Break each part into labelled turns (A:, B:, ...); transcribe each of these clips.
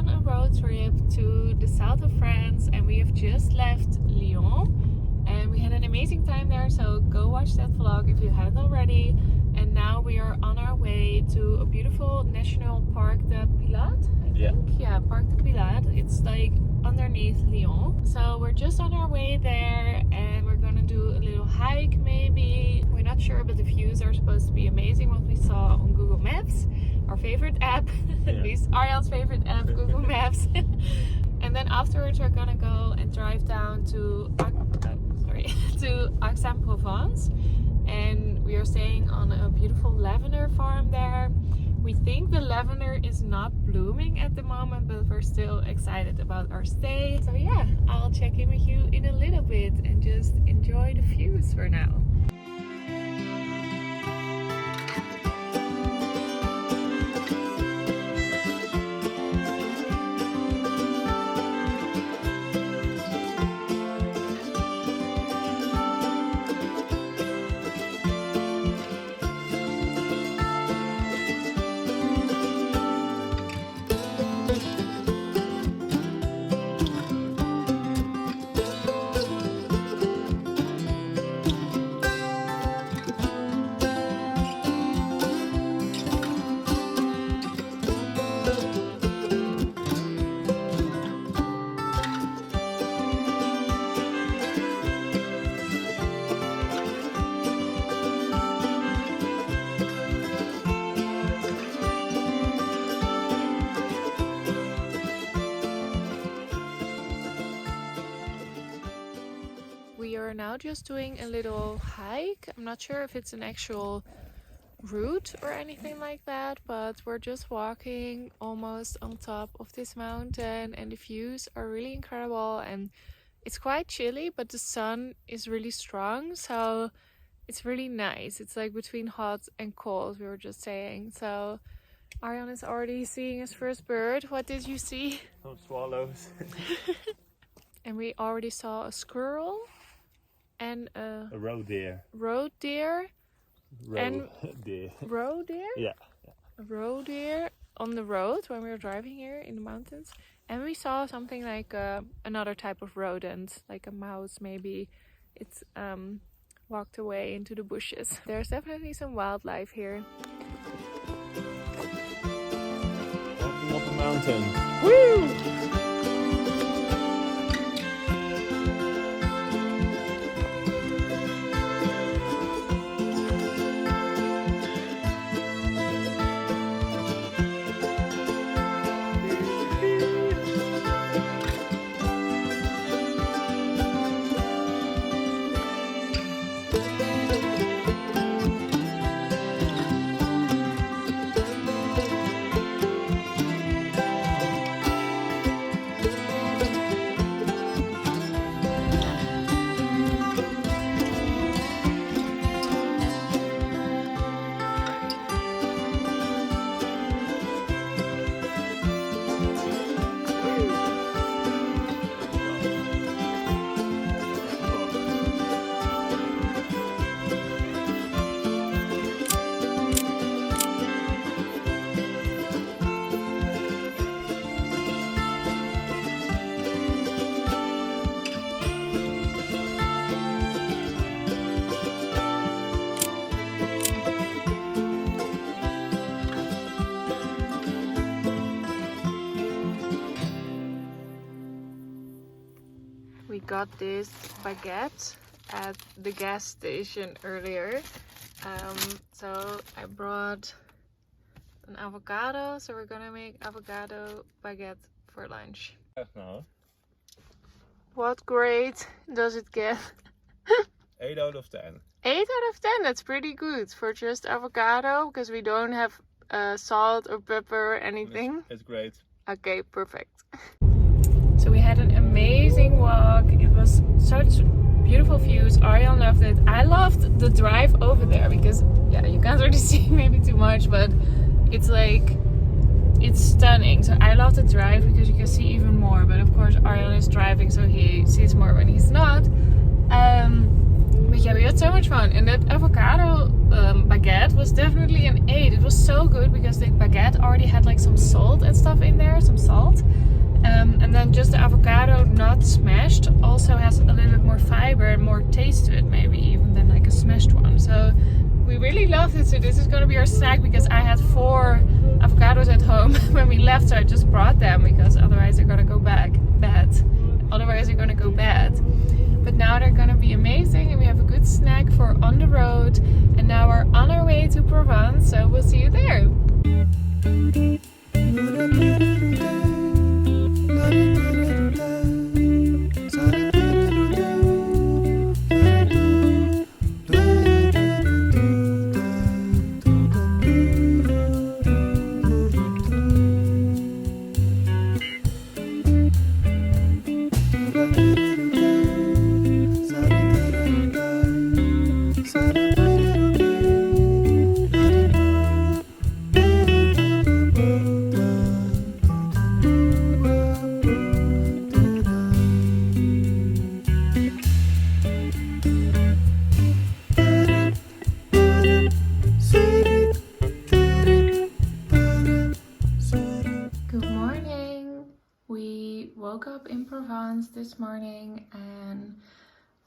A: on a road trip to the south of France, and we have just left Lyon, and we had an amazing time there, so go watch that vlog if you haven't already. And now we are on our way to a beautiful national park, the Pilat, I think. Yeah, Park de Pilat. It's like underneath Lyon. So we're just on our way there, and we're gonna do a little hike maybe. We're not sure, but the views are supposed to be amazing, what we saw on Google Maps, our favorite app. At least Arjan's favorite app, Google Maps. And then afterwards we're gonna go and drive down to to Aix-en-Provence, and we are staying on a beautiful lavender farm there. We think the lavender is not blooming at the moment, but we're still excited about our stay. So yeah, I'll check in with you in a little bit and just enjoy the views for now. We are now just doing a little hike. I'm not sure if it's an actual route or anything like that, but we're just walking almost on top of this mountain, and the views are really incredible, and it's quite chilly, but the sun is really strong, so it's really nice. It's like between hot and cold, we were just saying. So Arjan is already seeing his first bird. What did you see?
B: Some swallows.
A: And we already saw a squirrel and a
B: roe deer.
A: Roe deer.
B: Deer.
A: Roe deer?
B: Yeah.
A: A roe deer on the road when we were driving here in the mountains. And we saw something like another type of rodent, like a mouse maybe. It's walked away into the bushes. There's definitely some wildlife here.
B: Walking up a mountain.
A: Woo! We got this baguette at the gas station earlier. So I brought an avocado, so we're gonna make avocado baguette for lunch.
B: No.
A: What grade does it get?
B: 8 out of 10.
A: 8 out of 10, that's pretty good for just avocado, because we don't have salt or pepper or anything.
B: It's great.
A: Okay, perfect. So we had an amazing walk. It was such beautiful views. Arjan loved it. I loved the drive over there because, yeah, you can't really see maybe too much, but it's like, it's stunning. So I love the drive because you can see even more. But of course Arjan is driving, so he sees more when he's not. But yeah, we had so much fun. And that avocado baguette was definitely an 8. It was so good because the baguette already had like some salt and stuff in there, some salt. And then just the avocado not smashed also has a little bit more fiber and more taste to it, maybe even than like a smashed one. So we really loved it. So this is going to be our snack because I had 4 avocados at home when we left, so I just brought them because otherwise they're going to go bad. Otherwise they're going to go bad. But now they're going to be amazing and we have a good snack for on the road. And now we're on our way to Provence, so we'll see you there. In Provence this morning, and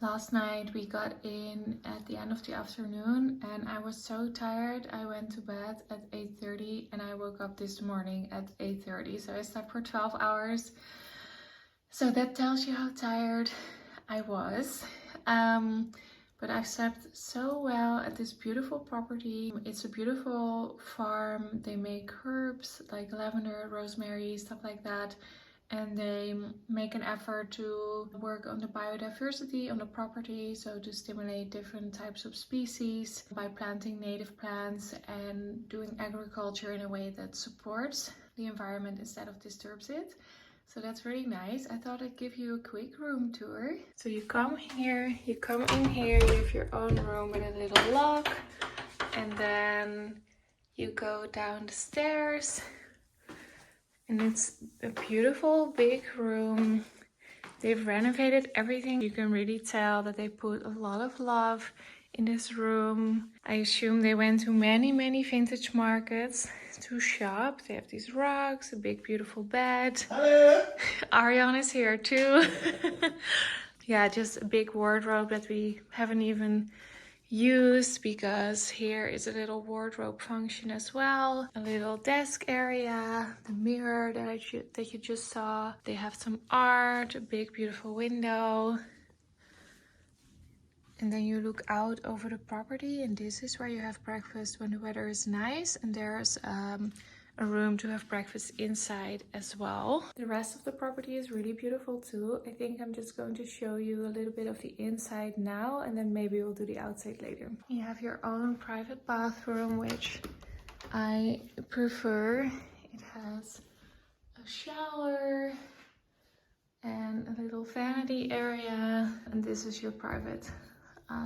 A: last night we got in at the end of the afternoon and I was so tired. I went to bed at 8:30 and I woke up this morning at 8:30, so I slept for 12 hours. So that tells you how tired I was. But I've slept so well at this beautiful property. It's a beautiful farm. They make herbs like lavender, rosemary, stuff like that. And they make an effort to work on the biodiversity on the property, so to stimulate different types of species by planting native plants and doing agriculture in a way that supports the environment instead of disturbs it. So that's really nice. I thought I'd give you a quick room tour. So you come here, you come in here, you have your own room with a little lock, and then you go down the stairs. And it's a beautiful big room. They've renovated everything. You can really tell that they put a lot of love in this room. I assume they went to many vintage markets to shop. They have these rugs, a big beautiful bed. Hello! Arjan is here too. Yeah, just a big wardrobe that we haven't even used because here is a little wardrobe function as well. A little desk area, the mirror that you just saw. They have some art, a big beautiful window. And then you look out over the property and this is where you have breakfast when the weather is nice. And there's a room to have breakfast inside as well. The rest of the property is really beautiful too. I think I'm just going to show you a little bit of the inside now and then maybe we'll do the outside later. You have your own private bathroom, which I prefer. It has a shower and a little vanity area, and this is your private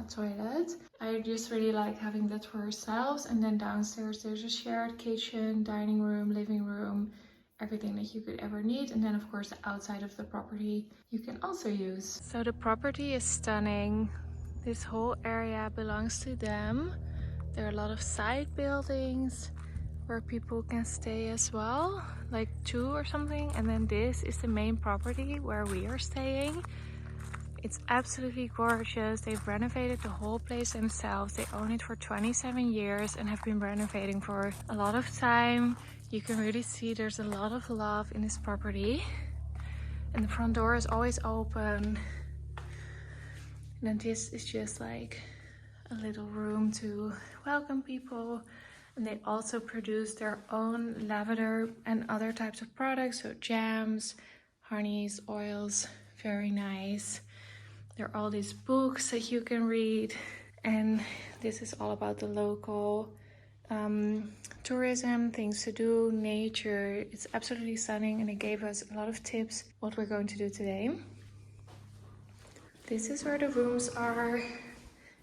A: toilet. I just really like having that for ourselves. And then downstairs there's a shared kitchen, dining room, living room, everything that you could ever need. And then of course the outside of the property you can also use. So the property is stunning. This whole area belongs to them. There are a lot of side buildings where people can stay as well, like 2 or something. And then this is the main property where we are staying. It's absolutely gorgeous. They've renovated the whole place themselves. They own it for 27 years and have been renovating for a lot of time. You can really see there's a lot of love in this property. And the front door is always open. And then this is just like a little room to welcome people. And they also produce their own lavender and other types of products. So jams, honeys, oils, very nice. There are all these books that you can read, and this is all about the local tourism, things to do, nature. It's absolutely stunning, and it gave us a lot of tips what we're going to do today. This is where the rooms are.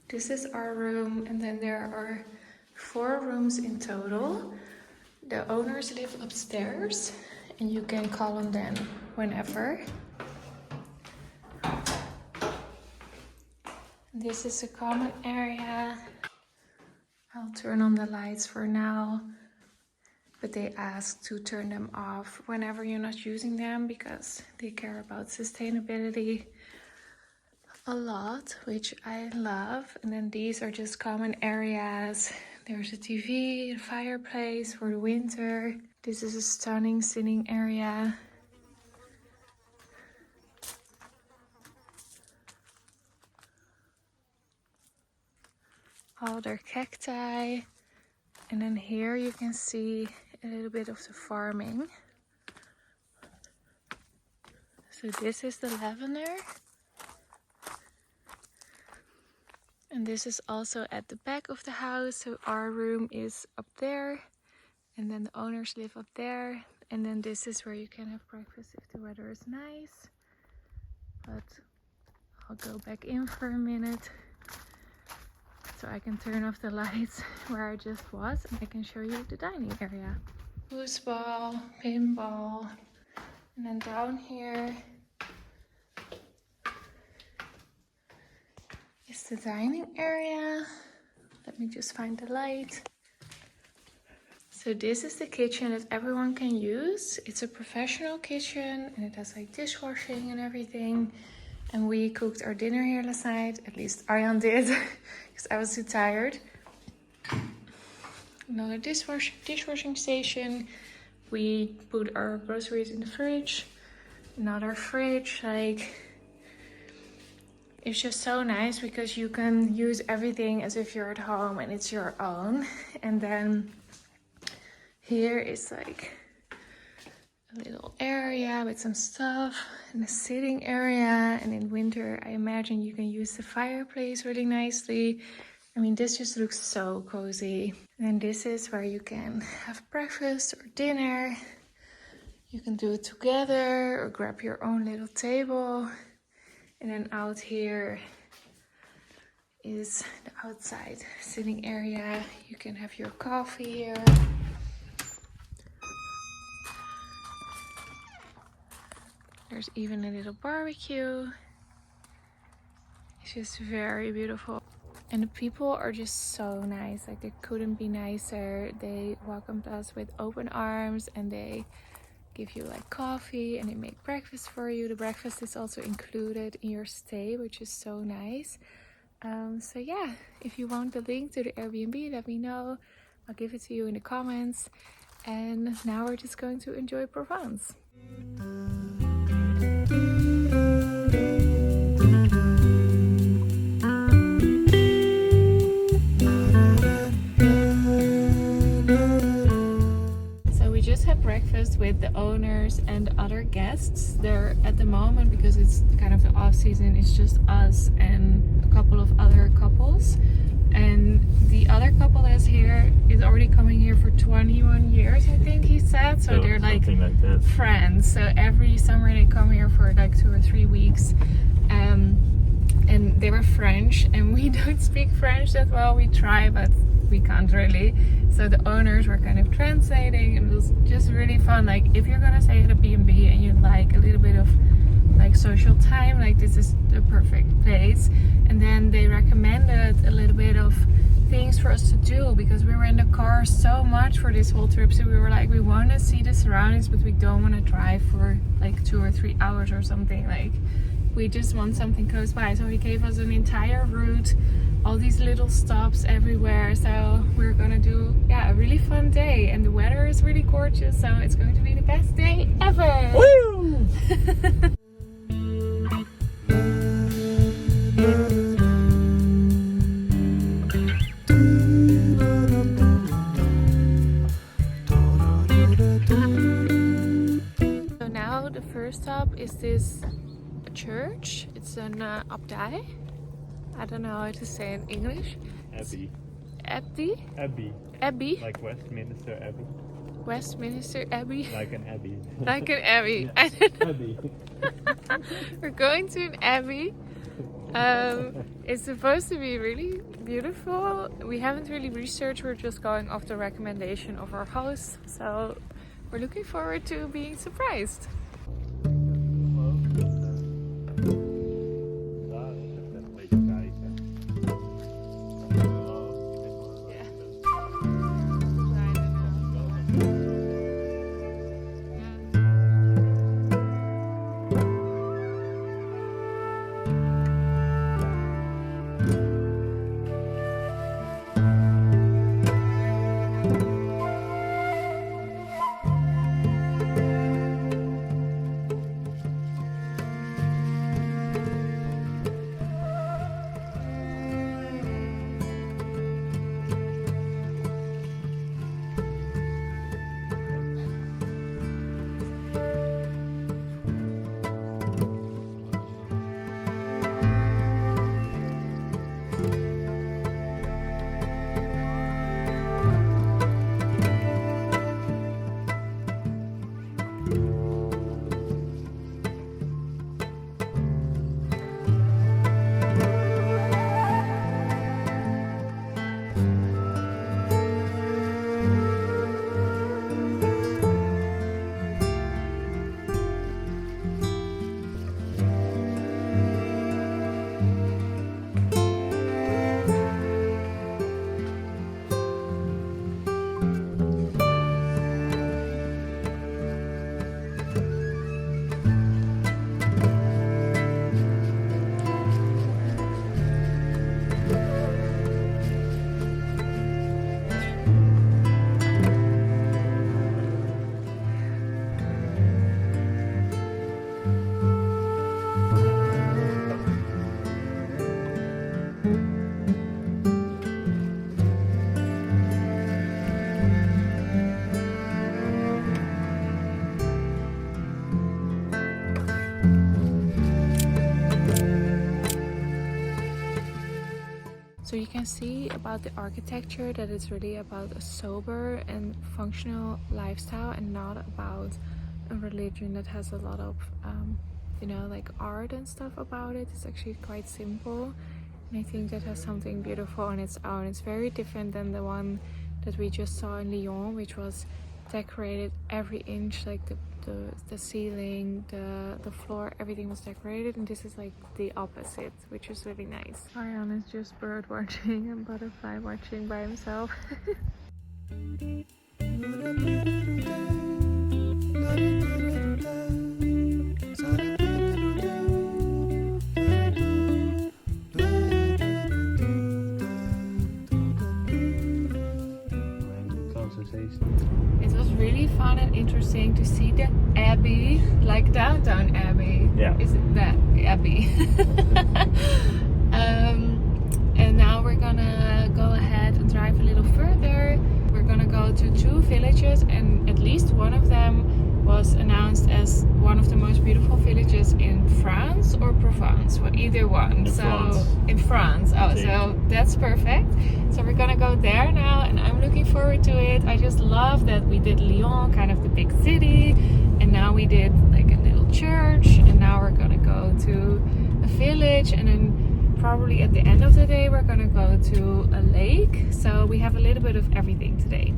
A: This is our room, and then there are 4 rooms in total. The owners live upstairs, and you can call on them whenever. This is a common area. I'll turn on the lights for now. but they ask to turn them off whenever you're not using them because they care about sustainability a lot, which I love. And then these are just common areas. There's a TV, a fireplace for the winter. This is a stunning sitting area. All their cacti. And then here you can see a little bit of the farming. So this is the lavender. And this is also at the back of the house. So our room is up there. And then the owners live up there. And then this is where you can have breakfast if the weather is nice. But I'll go back in for a minute so I can turn off the lights where I just was, and I can show you the dining area. Foosball, pinball, and then down here is the dining area. Let me just find the light. So this is the kitchen that everyone can use. It's a professional kitchen and it has like dishwashing and everything. And we cooked our dinner here last night, at least Arjan did, because I was too tired. Another dishwashing station. We put our groceries in the fridge. Another fridge, like, it's just so nice because you can use everything as if you're at home and it's your own. And then here is like a little area with some stuff and a sitting area. And in winter, I imagine you can use the fireplace really nicely. I mean, this just looks so cozy. And this is where you can have breakfast or dinner. You can do it together or grab your own little table. And then out here is the outside sitting area. You can have your coffee here. There's even a little barbecue. It's just very beautiful. And the people are just so nice. Like, they couldn't be nicer. They welcomed us with open arms and they give you like coffee and they make breakfast for you. The breakfast is also included in your stay, which is so nice. So yeah, if you want the link to the Airbnb, let me know. I'll give it to you in the comments. And now we're just going to enjoy Provence. Had breakfast with the owners and other guests. There at the moment, because it's kind of the off season, it's just us and a couple of other couples. And the other couple that's here is already coming here for 21 years, I think he said. So they're like friends. So every summer they come here for like 2 or 3 weeks. And they were French, and we don't speak French that well. We try, but we can't really. So the owners were kind of translating, and it was just really fun. Like, if you're gonna stay at a B&B and you like a little bit of like social time, like, this is the perfect place. And then they recommended a little bit of things for us to do, because we were in the car so much for this whole trip. So we were like, we want to see the surroundings, but we don't want to drive for like 2 or 3 hours or something. Like, we just want something close by. So he gave us an entire route, all these little stops everywhere. So we're gonna do, yeah, a really fun day, and the weather is really gorgeous, so it's going to be the best day ever. Woo! So now the first stop is this church. It's an abdij. I don't know how to say in English.
B: Abbey.
A: Abbey?
B: Abbey.
A: Abbey?
B: Like Westminster Abbey.
A: Westminster Abbey?
B: Like an abbey.
A: Like an abbey.
B: Yeah. Abbey.
A: We're going to an abbey. It's supposed to be really beautiful. We haven't really researched. We're just going off the recommendation of our host. So we're looking forward to being surprised. can see about the architecture that it's really about a sober and functional lifestyle and not about a religion that has a lot of you know, like art and stuff about it. It's actually quite simple, and I think that has something beautiful on its own. It's very different than the one that we just saw in Lyon, which was decorated every inch, like the ceiling, the floor, everything was decorated, and this is like the opposite, which is really nice. Arjan is just bird watching and butterfly watching by himself. It was really fun and interesting to see the Abbey, like downtown Abbey.
B: Yeah.
A: Is it that Abbey? And now we're gonna go ahead and drive a little further. We're gonna go to 2 villages, and at least one of them was announced as one of the most beautiful villages in France or Provence, well, either one. In France. Oh,
B: Okay.
A: so that's perfect. So we're gonna go there now, and I'm looking forward to it. I just love that we did Lyon, kind of the big city, and now we did like a little church, and now we're gonna go to a village, and then probably at the end of the day we're gonna go to a lake. So we have a little bit of everything today.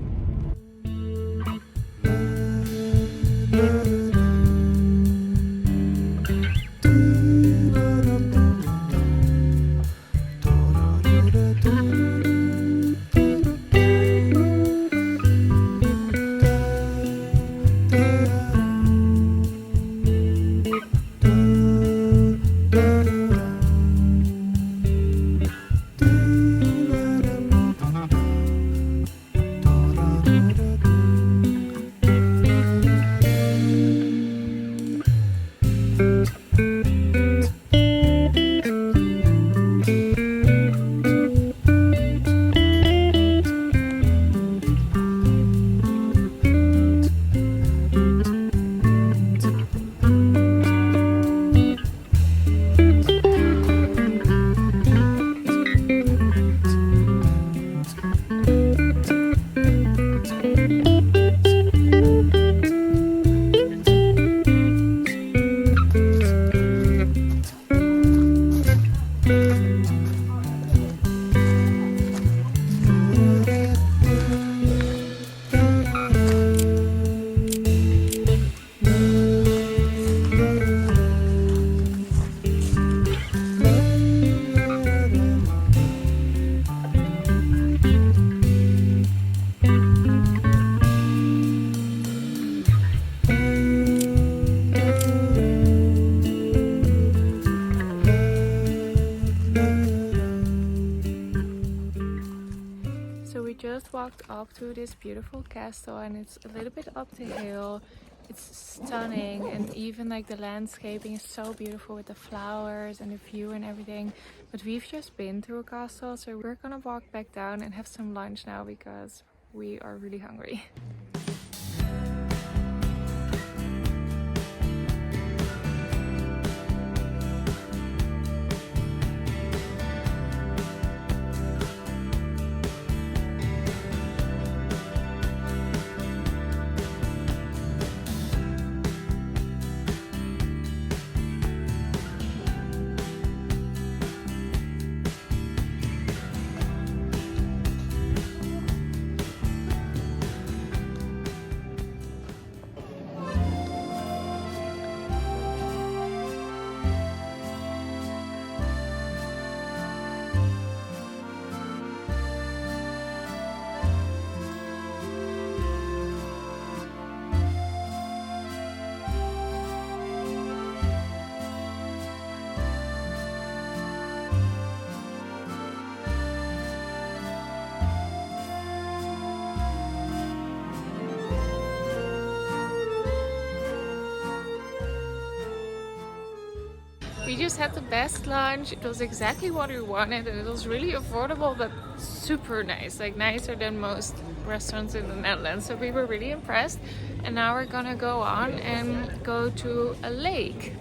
A: Walked up to this beautiful castle, and it's a little bit up the hill. It's stunning, and even like the landscaping is so beautiful with the flowers and the view and everything. But we've just been to a castle, so we're gonna walk back down and have some lunch now because we are really hungry. We just had the best lunch. It was exactly what we wanted, and it was really affordable but super nice, like nicer than most restaurants in the Netherlands. So we were really impressed, and now we're gonna go on and go to a lake.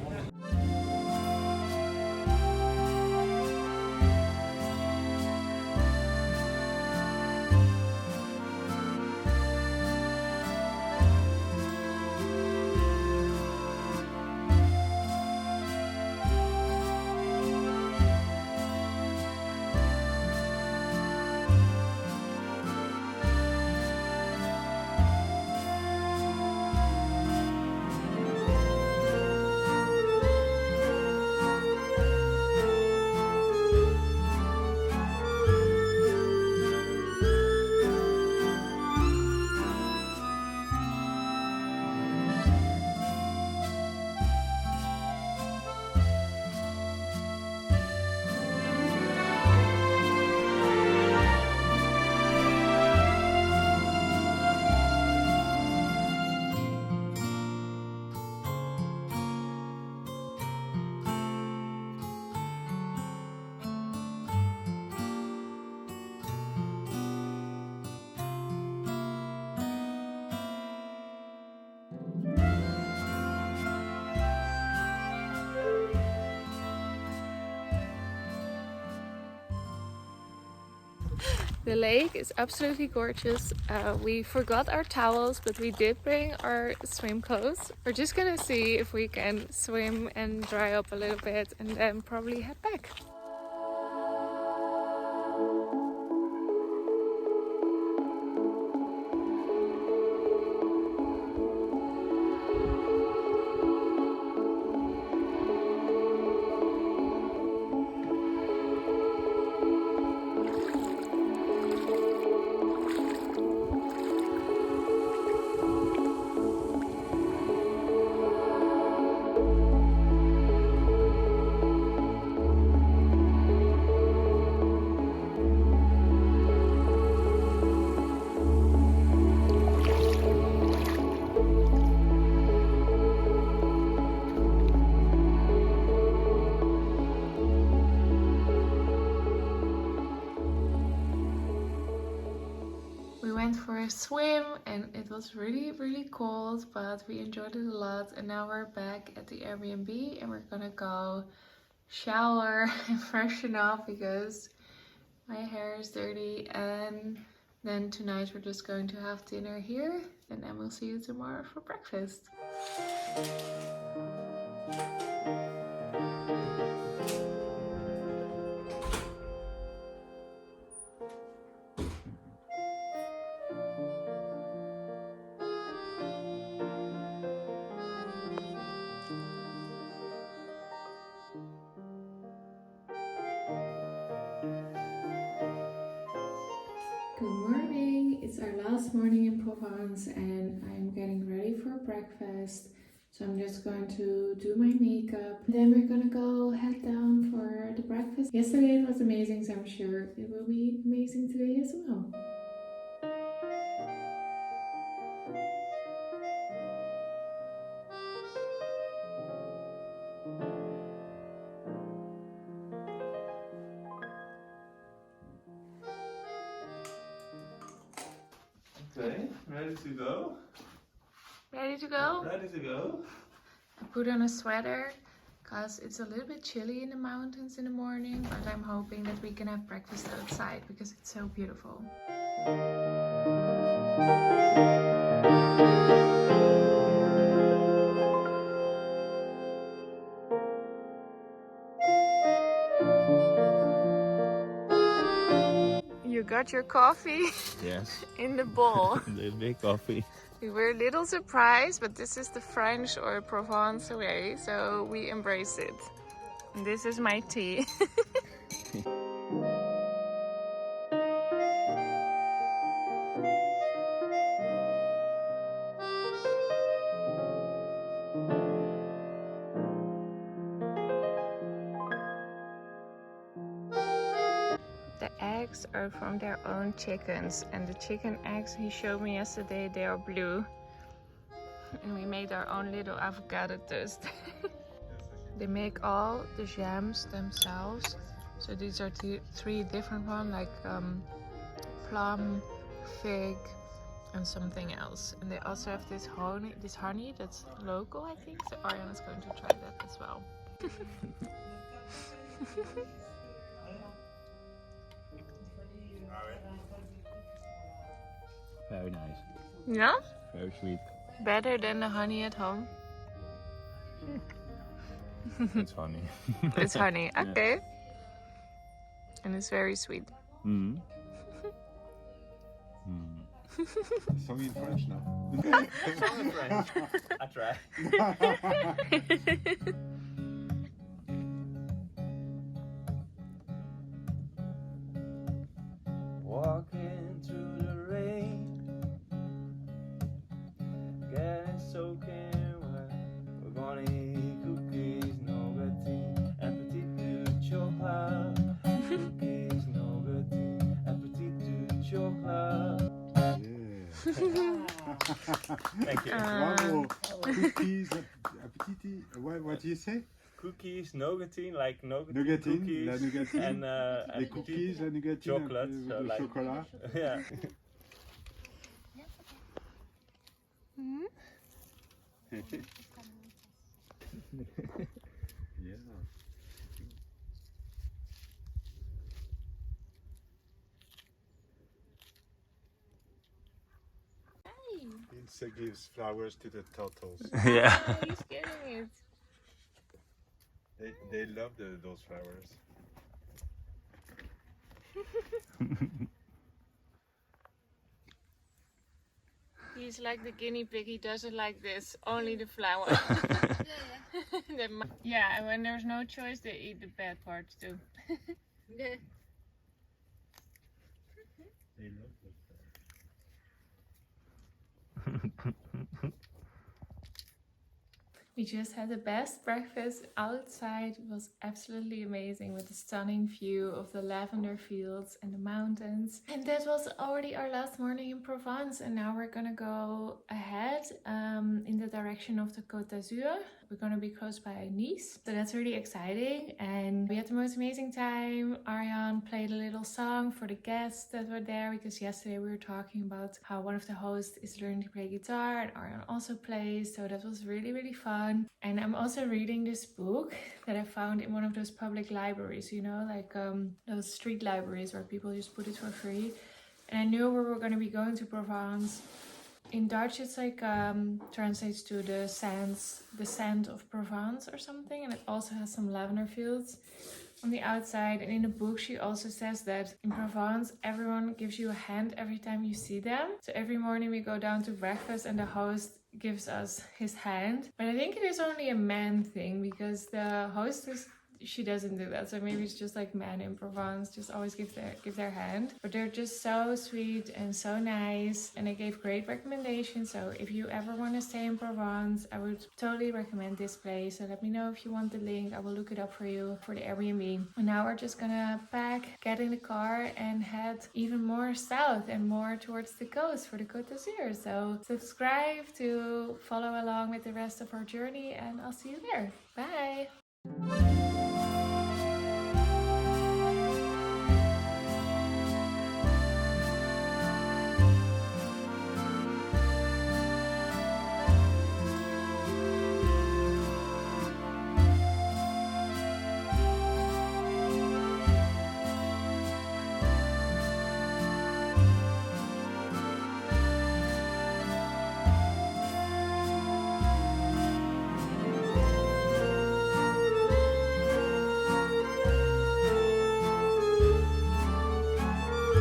A: The lake is absolutely gorgeous. We forgot our towels, but we did bring our swim clothes. We're just gonna see if we can swim and dry up a little bit and then probably head back. For a swim and it was really cold, but we enjoyed it a lot. And now we're back at the Airbnb and we're gonna go shower and freshen up because my hair is dirty. And then tonight we're just going to have dinner here and then we'll see you tomorrow for breakfast. Good morning, it's our last morning in Provence and I'm getting ready for breakfast. So I'm just going to do my makeup. Then we're gonna go head down for the breakfast. Yesterday it was amazing, so I'm sure it will be amazing today as well.
B: Okay, ready to go?
A: Ready to go?
B: Ready to go.
A: I put on a sweater because it's a little bit chilly in the mountains in the morning, but I'm hoping that we can have breakfast outside because it's so beautiful. You got your coffee?
B: Yes.
A: In the bowl.
B: The big coffee.
A: We were a little surprised, but this is the French or Provence way, so we embrace it. And this is my tea. The eggs are from their own chickens, and the chicken eggs he showed me yesterday, they are blue. And we made our own little avocado toast. They make all the jams themselves. So these are three different ones, like plum, fig, and something else. And they also have this honey that's local, I think. So Arjan is going to try that as well.
B: Very nice.
A: Yeah?
B: Very sweet.
A: Better than the honey at home?
B: It's honey.
A: It's honey, okay. And it's very sweet.
B: Mm.
C: Song in French now.
B: Song in French. I try. Walking through the rain, getting soaking wet. We're gonna eat cookies, nougaty, and petit du chocolat. Cookies, nougaty, and petit du chocolat. Thank you.
C: Bravo. Cookies, appetiti. What do you say?
B: Cookies, nougatine, like
C: Nougatine,
B: cookies,
C: la nougatine.
B: and
C: Les cookies, la nougatine,
B: chocolate,
C: un peu
B: so
C: de
B: like-
C: chocolat.
B: yeah.
C: Yeah. Prince gives flowers to the turtles.
B: Yeah.
A: Oh, he's getting it.
C: They love those flowers.
A: He's like the guinea pig. He doesn't like this. Only the flower. Yeah, and when there's no choice, they eat the bad parts too.
C: They love those flowers.
A: We just had the best breakfast outside. It was absolutely amazing with the stunning view of the lavender fields and the mountains. And that was already our last morning in Provence. And now we're gonna go ahead in the direction of the Côte d'Azur. We're gonna be close by Nice. So that's really exciting. And we had the most amazing time. Arjan played a little song for the guests that were there, because yesterday we were talking about how one of the hosts is learning to play guitar and Arjan also plays. So that was really, really fun. And I'm also reading this book that I found in one of those public libraries, you know, like those street libraries where people just put it for free. And I knew we were going to be going to Provence. In Dutch, it's like translates to the sand of Provence or something. And it also has some lavender fields on the outside. And in the book, she also says that in Provence, everyone gives you a hand every time you see them. So every morning we go down to breakfast and the host gives us his hand. But I think it is only a man thing, because the hostess, she doesn't do that. So maybe it's just like men in Provence just always give their hand. But they're just so sweet and so nice, and they gave great recommendations. So if you ever want to stay in Provence, I would totally recommend this place. So let me know if you want the link. I will look it up for you for the Airbnb. And now we're just gonna pack, get in the car, and head even more south and more towards the coast for the Côte d'Azur. So subscribe to follow along with the rest of our journey, and I'll see you there. Bye.